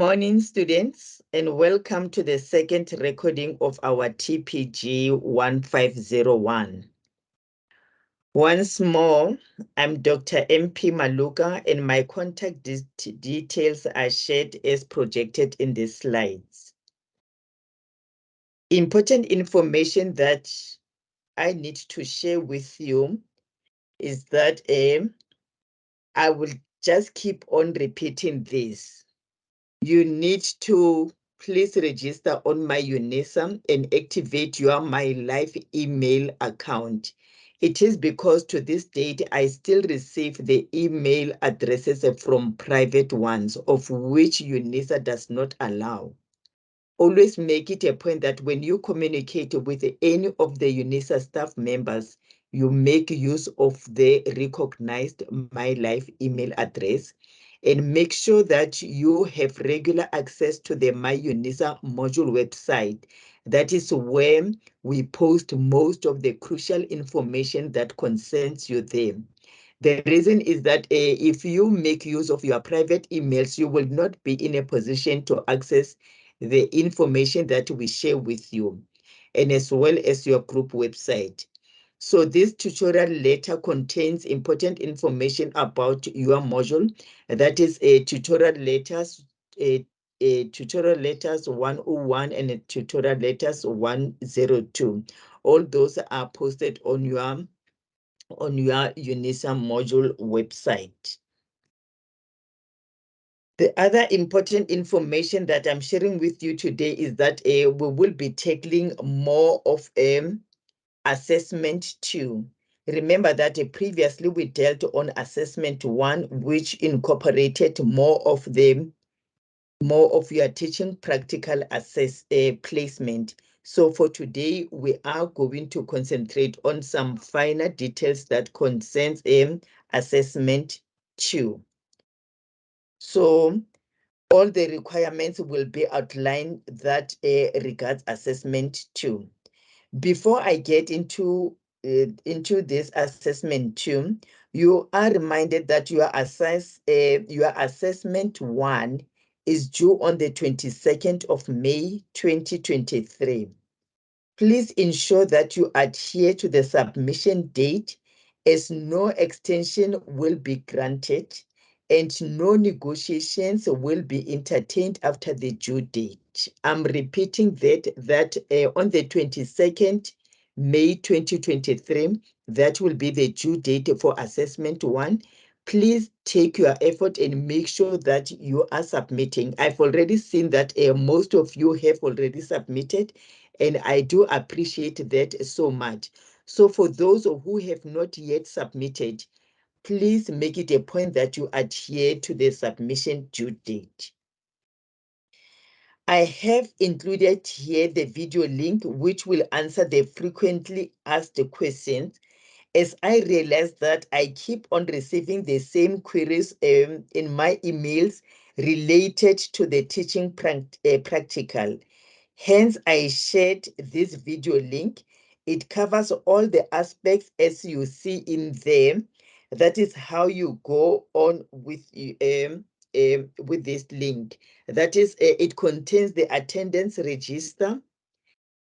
morning, students, and welcome to the second recording of our TPG1501. Once more, I'm Dr. MP Maloka, and my contact details are shared as projected in the slides. Important information that I need to share with you is that I will just keep on repeating this. You need to please register on my UNISA and activate your My Life email account. It is because to this date, I still receive the email addresses from private ones, of which UNISA does not allow. Always make it a point that when you communicate with any of the UNISA staff members, you make use of the recognized My Life email address, and make sure that you have regular access to the My UNISA module website. That is where we post most of the crucial information that concerns you there. The reason is that if you make use of your private emails, you will not be in a position to access the information that we share with you, and as well as your group website. So this tutorial letter contains important information about your module. That is a tutorial letters, a tutorial letters 101 and a tutorial letters 102. All those are posted on your UNISA module website. The other important information that I'm sharing with you today is that we will be tackling more of assessment 2. Remember that previously we dealt on assessment 1, which incorporated more of your teaching practical placement. So for today, we are going to concentrate on some finer details that concerns assessment 2. So all the requirements will be outlined that regards assessment 2. Before I get into this assessment 2, you are reminded that your assessment 1 is due on the 22nd of May 2023. Please ensure that you adhere to the submission date, as no extension will be granted and no negotiations will be entertained after the due date. I'm repeating that on the 22nd May 2023, that will be the due date for assessment 1. Please take your effort and make sure that you are submitting. I've already seen that most of you have already submitted, and I do appreciate that so much. So for those who have not yet submitted, please make it a point that you adhere to the submission due date. I have included here the video link, which will answer the frequently asked questions, as I realize that I keep on receiving the same queries in my emails related to the teaching practical. Hence, I shared this video link. It covers all the aspects as you see in there. That is how you go on with this link. That is, it contains the attendance register,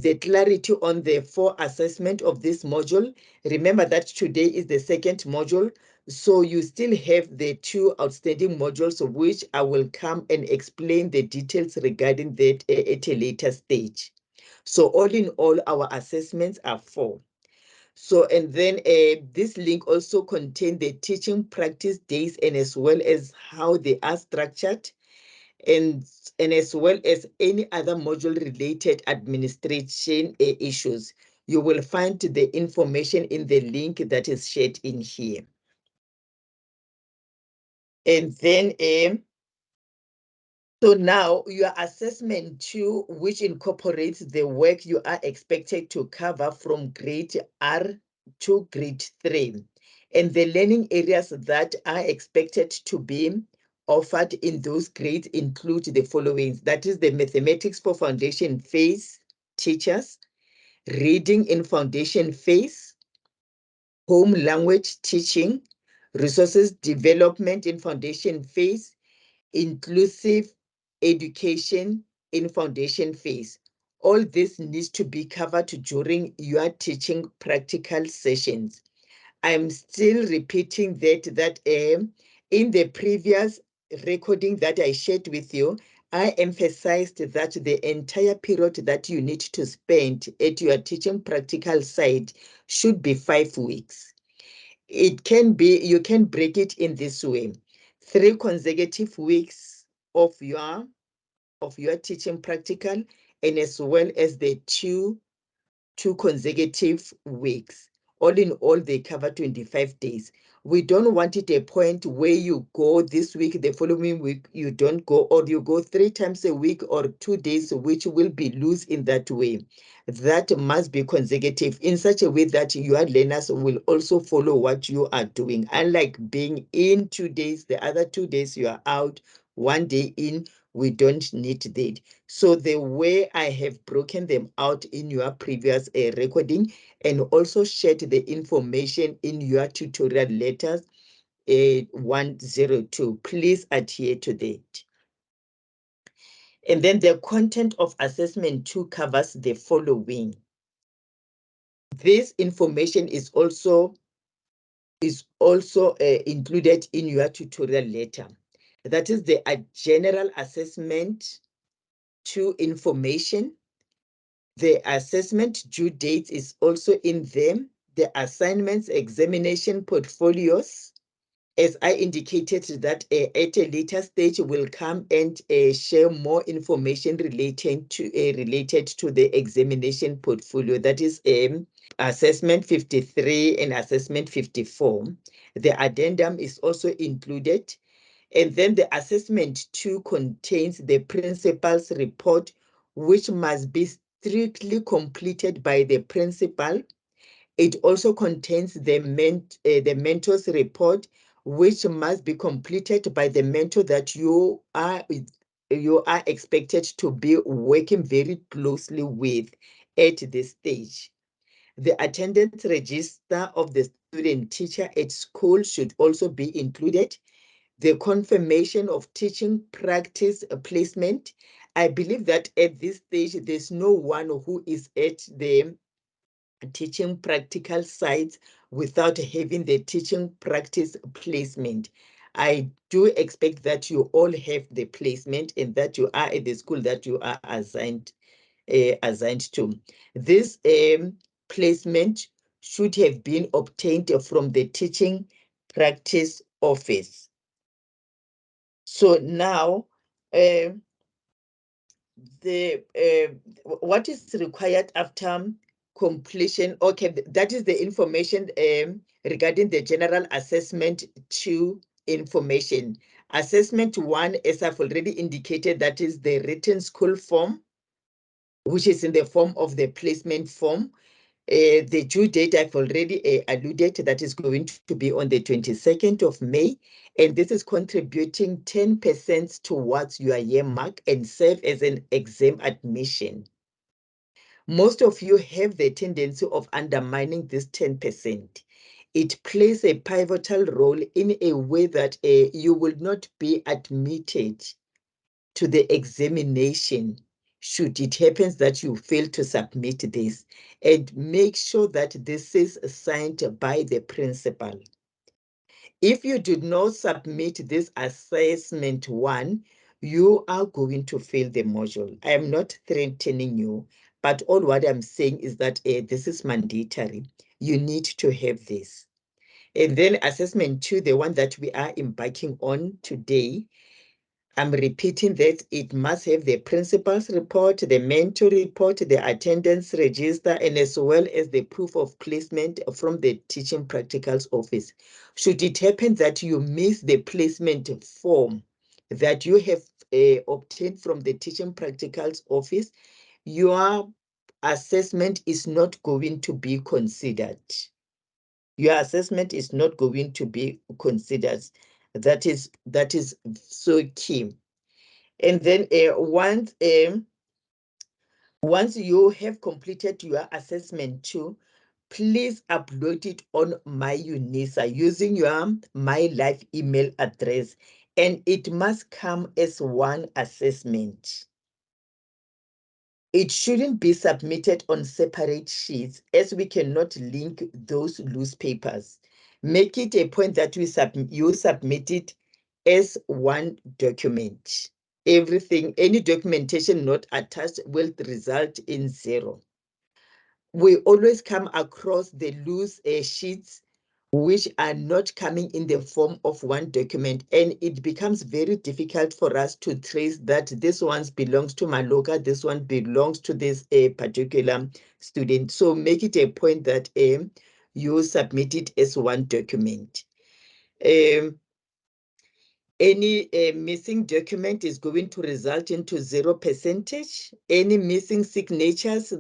the clarity on the 4 assessment of this module. Remember that today is the second module, so you still have the 2 outstanding modules, which I will come and explain the details regarding that at a later stage. So all in all, our assessments are 4. So, and then this link also contains the teaching practice days, and as well as how they are structured, and as well as any other module related administration issues. You will find the information in the link that is shared in here. And then so now your assessment 2, which incorporates the work you are expected to cover from grade R to grade 3, and the learning areas that are expected to be offered in those grades include the following. That is the mathematics for foundation phase teachers, reading in foundation phase, home language teaching, resources development in foundation phase, inclusive education in foundation phase. All this needs to be covered during your teaching practical sessions. I'm still repeating that in the previous recording that I shared with you, I emphasized that the entire period that you need to spend at your teaching practical site should be 5 weeks. It can be, you can break it in this way: 3 consecutive weeks of your teaching practical, and as well as the two consecutive weeks. All in all, they cover 25 days. We don't want it a point where you go this week, the following week you don't go, or you go 3 times a week or 2 days, which will be loose in that way. That must be consecutive in such a way that your learners will also follow what you are doing. Unlike being in 2 days, the other 2 days you are out, 1 day in, we don't need that. So the way I have broken them out in your previous recording, and also shared the information in your tutorial letters 102, please adhere to that. And then the content of assessment 2 covers the following. This information is also included in your tutorial letter. That is the general assessment 2 information. The assessment due date is also in them. The assignments, examination portfolios, as I indicated that at a later stage will come and share more information related to the examination portfolio. That is assessment 53 and assessment 54. The addendum is also included. And then the assessment 2 contains the principal's report, which must be strictly completed by the principal. It also contains the mentor's report, which must be completed by the mentor that you are expected to be working very closely with at this stage. The attendance register of the student teacher at school should also be included. The confirmation of teaching practice placement. I believe that at this stage, there's no one who is at the teaching practical sites without having the teaching practice placement. I do expect that you all have the placement and that you are at the school that you are assigned to. This placement should have been obtained from the teaching practice office. So now, what is required after completion? Okay, that is the information regarding the general assessment 2 information. Assessment 1, as I've already indicated, that is the written school form, which is in the form of the placement form. The due date I've already alluded to, that is going to be on the 22nd of May. And this is contributing 10% towards your year mark and serve as an exam admission. Most of you have the tendency of undermining this 10%. It plays a pivotal role in a way that you will not be admitted to the examination should it happens that you fail to submit this, and make sure that this is signed by the principal. If you did not submit this assessment 1, you are going to fail the module. I am not threatening you, but all what I'm saying is that this is mandatory. You need to have this. And then assessment 2, the one that we are embarking on today, I'm repeating that it must have the principal's report, the mentor report, the attendance register, and as well as the proof of placement from the teaching practicals office. Should it happen that you miss the placement form that you have obtained from the teaching practicals office, your assessment is not going to be considered. Your assessment is not going to be considered. That is so key. And then once you have completed your assessment 2, please upload it on my UNISA using your My Life email address. and it must come as one assessment. It shouldn't be submitted on separate sheets as we cannot link those loose papers. Make it a point that you submit it as one document. Everything, any documentation not attached will result in 0. We always come across the loose sheets which are not coming in the form of one document, and it becomes very difficult for us to trace that this one belongs to Maloka, this one belongs to this particular student. So make it a point that you submit it as one document. Any missing document is going to result into 0%. Any missing signatures,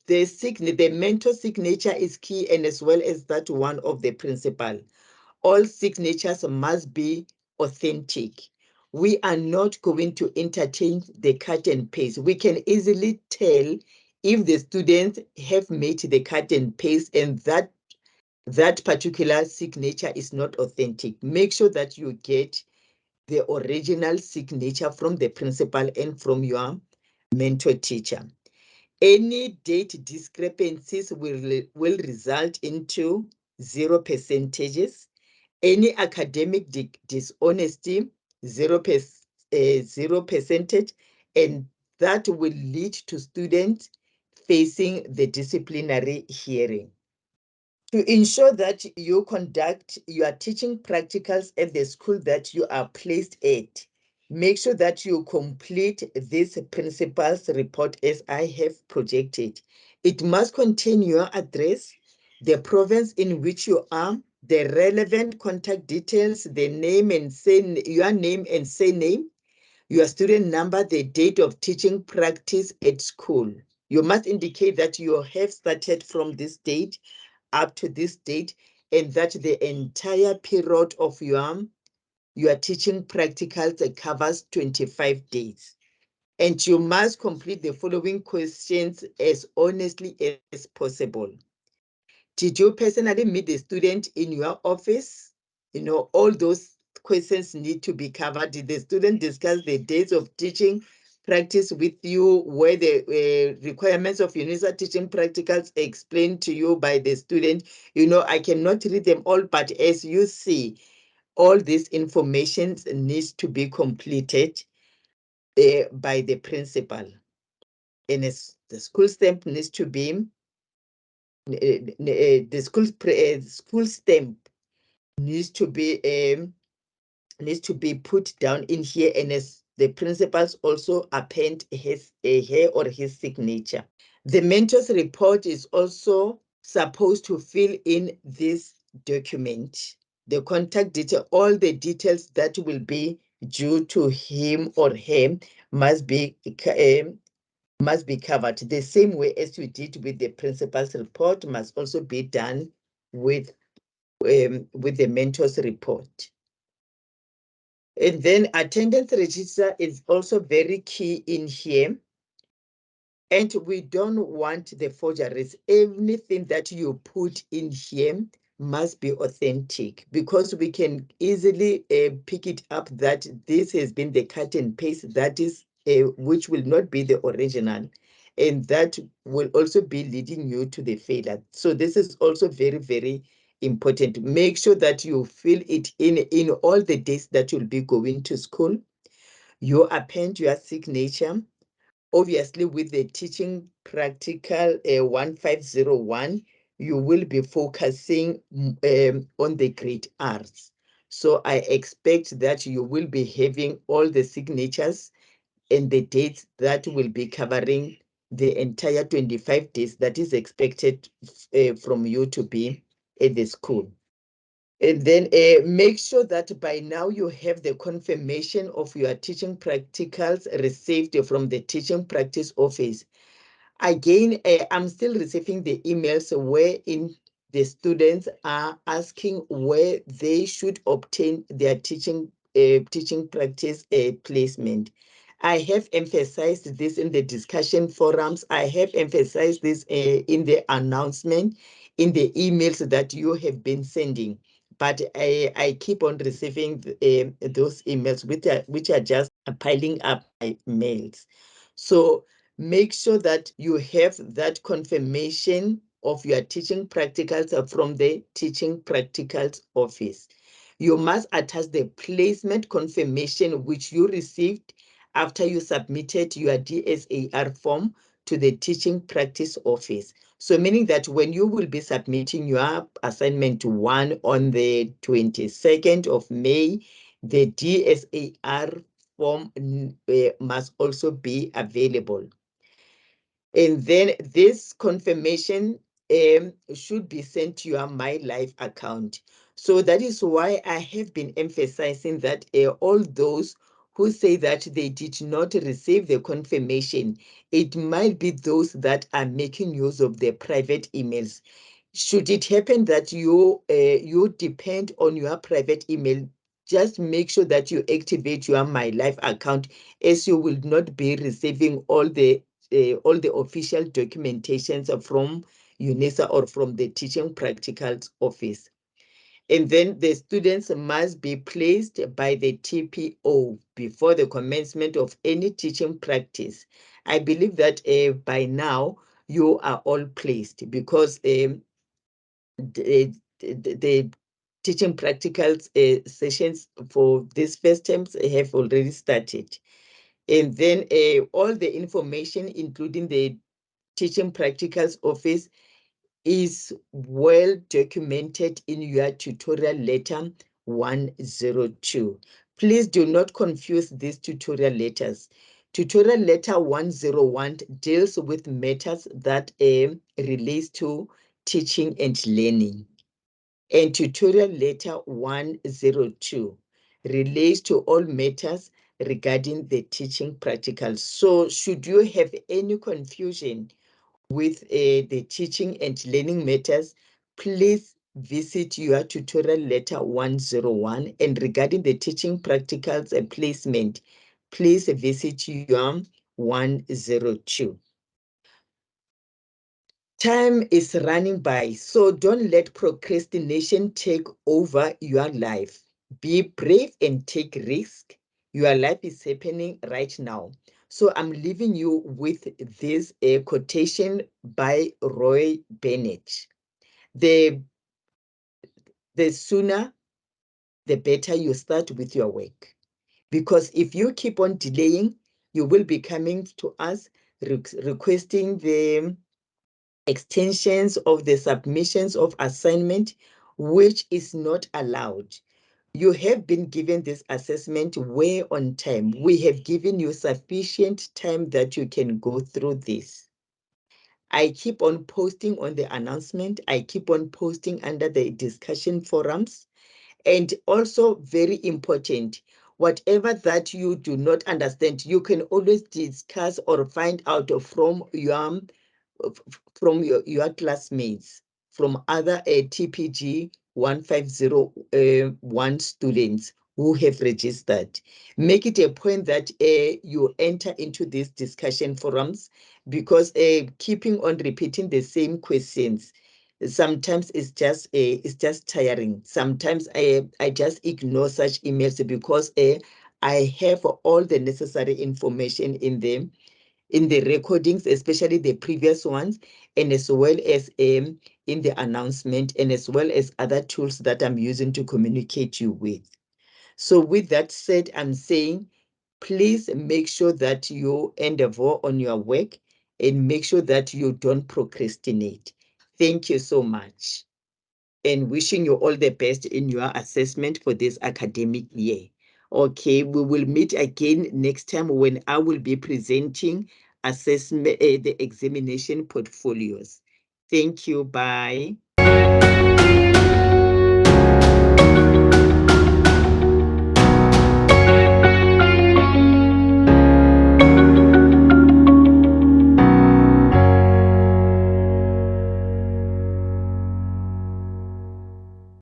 the mentor signature is key, and as well as that one of the principal. All signatures must be authentic. We are not going to entertain the cut and paste. We can easily tell if the students have made the cut and paste and that particular signature is not authentic. Make sure that you get the original signature from the principal and from your mentor teacher. Any date discrepancies will result into 0%. Any academic dishonesty, 0%, and that will lead to students facing the disciplinary hearing. To ensure that you conduct your teaching practicals at the school that you are placed at, make sure that you complete this principal's report as I have projected. It must contain your address, the province in which you are, the relevant contact details, the name and your name and surname, your student number, the date of teaching practice at school. You must indicate that you have started from this date up to this date, and that the entire period of your teaching practicals covers 25 days. And you must complete the following questions as honestly as possible. Did you personally meet the student in your office? All those questions need to be covered. Did the student discuss the days of teaching practice with you? Were the requirements of UNISA teaching practicals explained to you by the student? I cannot read them all, but as you see, all this information needs to be completed by the principal. And the school stamp needs to be the school stamp needs to be put down in here, and as the principals also append her or his signature. The mentor's report is also supposed to fill in this document, the contact detail, all the details that will be due to him or her must be covered. The same way as you did with the principal's report must also be done with the mentor's report. And then attendance register is also very key in here. And we don't want the forgeries. Anything that you put in here must be authentic, because we can easily pick it up that this has been the cut and paste that is which will not be the original, and that will also be leading you to the failure. So this is also very, very important. Make sure that you fill it in all the days that you'll be going to school. You append your signature. Obviously, with the teaching practical 1501, you will be focusing on the grade R's. So I expect that you will be having all the signatures and the dates that will be covering the entire 25 days that is expected from you to be at the school. And then make sure that by now you have the confirmation of your teaching practicals received from the teaching practice office. Again, I'm still receiving the emails wherein the students are asking where they should obtain their teaching practice placement. I have emphasized this in the discussion forums. I have emphasized this in the announcement, in the emails that you have been sending. but I keep on receiving those emails which are just piling up my mails. So make sure that you have that confirmation of your teaching practicals from the teaching practicals office. You must attach the placement confirmation which you received after you submitted your DSAR form to the teaching practice office. So meaning that when you will be submitting your assignment 1 on the 22nd of May, the DSAR form must also be available. And then this confirmation should be sent to your My Life account. So that is why I have been emphasizing that all those who say that they did not receive the confirmation, it might be those that are making use of their private emails. Should it happen that you depend on your private email, just make sure that you activate your My Life account, as you will not be receiving all the official documentations from UNISA or from the Teaching Practicals Office. And then the students must be placed by the TPO before the commencement of any teaching practice. I believe that by now you are all placed, because the teaching practicals sessions for these first terms have already started. And then all the information, including the teaching practicals office, is well documented in your tutorial letter 102. Please do not confuse these tutorial letters. Tutorial letter 101 deals with matters that relates to teaching and learning. And tutorial letter 102 relates to all matters regarding the teaching practicals. So should you have any confusion with the teaching and learning matters, please visit your tutorial letter 101. And regarding the teaching practicals and placement, please visit your 102. Time is running by, so don't let procrastination take over your life. Be brave and take risk. Your life is happening right now. So I'm leaving you with this quotation by Roy Bennett. The sooner, the better you start with your work. Because if you keep on delaying, you will be coming to us requesting the extensions of the submissions of assignment, which is not allowed. You have been given this assessment way on time. We have given you sufficient time that you can go through this. I keep on posting on the announcement. I keep on posting under the discussion forums. And also very important, whatever that you do not understand, you can always discuss or find out from your classmates, from other TPG 1501 students who have registered. Make it a point that you enter into these discussion forums, because keeping on repeating the same questions sometimes it's just tiring. Sometimes I just ignore such emails, because I have all the necessary information in the recordings, especially the previous ones, and as well as in the announcement, and as well as other tools that I'm using to communicate you with. So with that said, I'm saying, please make sure that you endeavor on your work and make sure that you don't procrastinate. Thank you so much, and wishing you all the best in your assessment for this academic year. Okay, we will meet again next time when I will be presenting assessment, the examination portfolios. Thank you. Bye.